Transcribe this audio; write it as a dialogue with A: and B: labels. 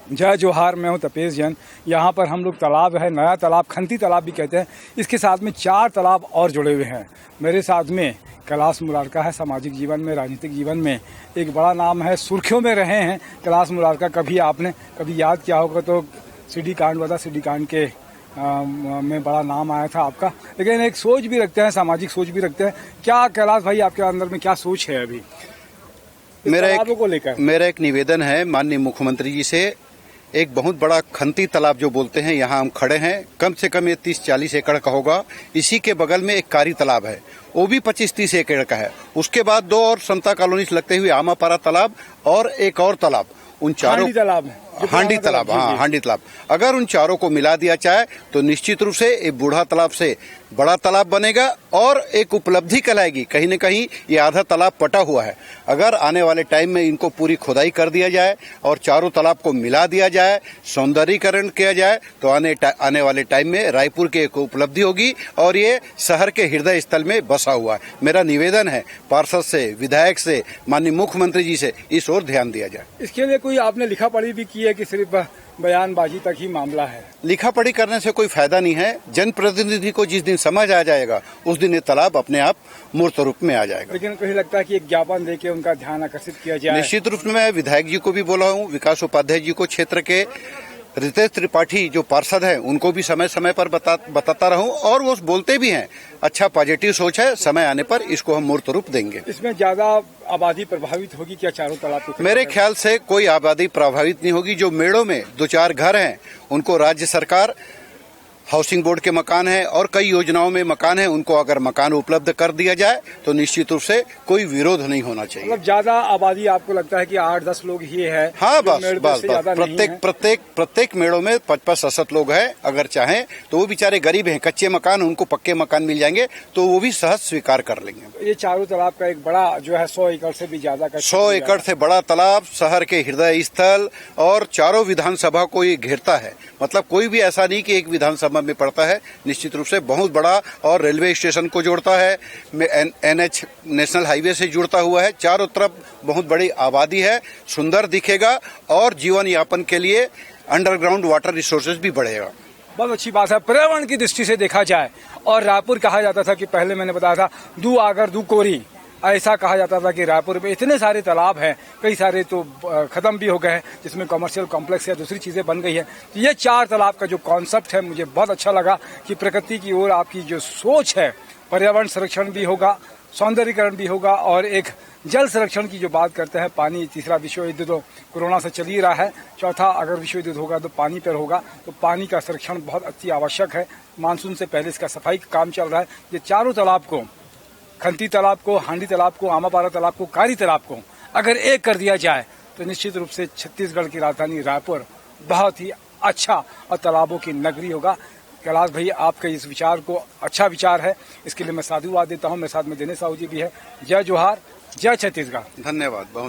A: जय जोहार, मैं हूं तपेश जैन। यहाँ पर हम लोग तालाब है, नया तालाब, खंती तालाब भी कहते हैं। इसके साथ में 4 तालाब और जुड़े हुए हैं। मेरे साथ में कैलाश मुरारका है। सामाजिक जीवन में, राजनीतिक जीवन में एक बड़ा नाम है, सुर्खियों में रहे हैं कैलाश मुरारका। कभी याद किया होगा तो सिडी कांड के में बड़ा नाम आया था आपका। लेकिन एक सोच भी रखते हैं, सामाजिक सोच भी रखते हैं। क्या कैलाश भाई आपके अंदर में क्या सोच है अभी
B: मेरा एक निवेदन है माननीय मुख्यमंत्री जी से। एक बहुत बड़ा खंती तालाब जो बोलते हैं, यहाँ हम खड़े हैं, कम से कम ये 30-40 एकड़ का होगा। इसी के बगल में एक कारी तालाब है, वो भी 25-30 एकड़ का है। उसके बाद 2 और समता कॉलोनी से लगते हुए आमापारा तालाब और एक और तालाब, उन चारों हांडी तालाब, हाँ हांडी तालाब। अगर उन चारों को मिला दिया जाए तो निश्चित रूप से एक बूढ़ा तालाब से बड़ा तालाब बनेगा और एक उपलब्धि कहलाएगी। कहीं न कहीं ये आधा तालाब पटा हुआ है। अगर आने वाले टाइम में इनको पूरी खुदाई कर दिया जाए और चारों तालाब को मिला दिया जाए, सौंदर्यीकरण किया जाए, तो आने वाले टाइम में रायपुर की एक उपलब्धि होगी और ये शहर के हृदय स्थल में बसा हुआ है। मेरा निवेदन है पार्षद से, विधायक से, माननीय मुख्यमंत्री जी से इस ओर ध्यान दिया जाए।
A: इसके लिए कोई आपने लिखा पढ़ी भी की है कि सिर्फ बयानबाजी तक ही मामला है?
B: लिखा पढ़ी करने से कोई फायदा नहीं है। जनप्रतिनिधि को जिस दिन समझ आ जाएगा उस दिन ये तालाब अपने आप मूर्त रूप में आ जाएगा।
A: लेकिन कहीं लगता है कि एक ज्ञापन देके उनका ध्यान आकर्षित किया जाए।
B: निश्चित रूप में मैं विधायक जी को भी बोला हूँ, विकास उपाध्याय जी को, क्षेत्र के रितेश त्रिपाठी जो पार्षद हैं उनको भी समय समय पर बताता रहूं और वो बोलते भी हैं। अच्छा पॉजिटिव सोच है, समय आने पर इसको हम मूर्त रूप देंगे।
A: इसमें ज्यादा आबादी प्रभावित होगी क्या चारों तालाब?
B: मेरे ख्याल से कोई आबादी प्रभावित नहीं होगी। जो मेड़ों में 2-4 घर हैं उनको राज्य सरकार, हाउसिंग बोर्ड के मकान है और कई योजनाओं में मकान है, उनको अगर मकान उपलब्ध कर दिया जाए तो निश्चित रूप से कोई विरोध नहीं होना चाहिए।
A: मतलब ज्यादा आबादी आपको लगता है कि 8-10 लोग ही है?
B: हाँ, बस प्रत्येक मेड़ों में 55-60 लोग हैं। अगर चाहें तो वो बेचारे गरीब हैं, कच्चे मकान, उनको पक्के मकान मिल जाएंगे तो वो भी सहज स्वीकार कर लेंगे।
A: ये चारों तालाब का एक बड़ा जो है 100 एकड़ से भी ज्यादा का,
B: 100 एकड़ से बड़ा तालाब, शहर के हृदय स्थल और चारों विधानसभा को ये घेरता है। मतलब कोई भी ऐसा नहीं कि एक विधानसभा में पड़ता है। निश्चित रूप से बहुत बड़ा और रेलवे स्टेशन को जोड़ता है, NH नेशनल हाईवे से जुड़ता हुआ है। चारों तरफ बहुत बड़ी आबादी है, सुंदर दिखेगा और जीवन यापन के लिए अंडरग्राउंड वाटर रिसोर्सेज भी बढ़ेगा।
A: बहुत अच्छी बात है। पर्यावरण की दृष्टि से देखा जाए, और रायपुर कहा जाता था कि पहले मैंने बताया था दू आगर दू कोरी, ऐसा कहा जाता था कि रायपुर में इतने सारे तालाब हैं, कई सारे तो खत्म भी हो गए हैं, जिसमें कमर्शियल कॉम्प्लेक्स या दूसरी चीजें बन गई है। तो ये 4 तालाब का जो कॉन्सेप्ट है, मुझे बहुत अच्छा लगा कि प्रकृति की ओर आपकी जो सोच है, पर्यावरण संरक्षण भी होगा, सौंदर्यीकरण भी होगा और एक जल संरक्षण की जो बात करते हैं। पानी, तीसरा विश्व युद्ध तो कोरोना से चल ही रहा है, चौथा अगर विश्व युद्ध होगा तो पानी पर होगा। तो पानी का संरक्षण बहुत अति आवश्यक है। मानसून से पहले इसका सफाई का काम चल रहा है। ये चारों तालाब को, खंती तालाब को, हांडी तालाब को, आमापारा तालाब को, कारी तालाब को अगर एक कर दिया जाए तो निश्चित रूप से छत्तीसगढ़ की राजधानी रायपुर बहुत ही अच्छा और तालाबों की नगरी होगा। कैलाश भाई, आपके इस विचार को अच्छा विचार है, इसके लिए मैं साधुवाद देता हूं। मेरे साथ में दिनेश साहू जी भी है। जय जोहार, जय छत्तीसगढ़।
B: धन्यवाद। बहुत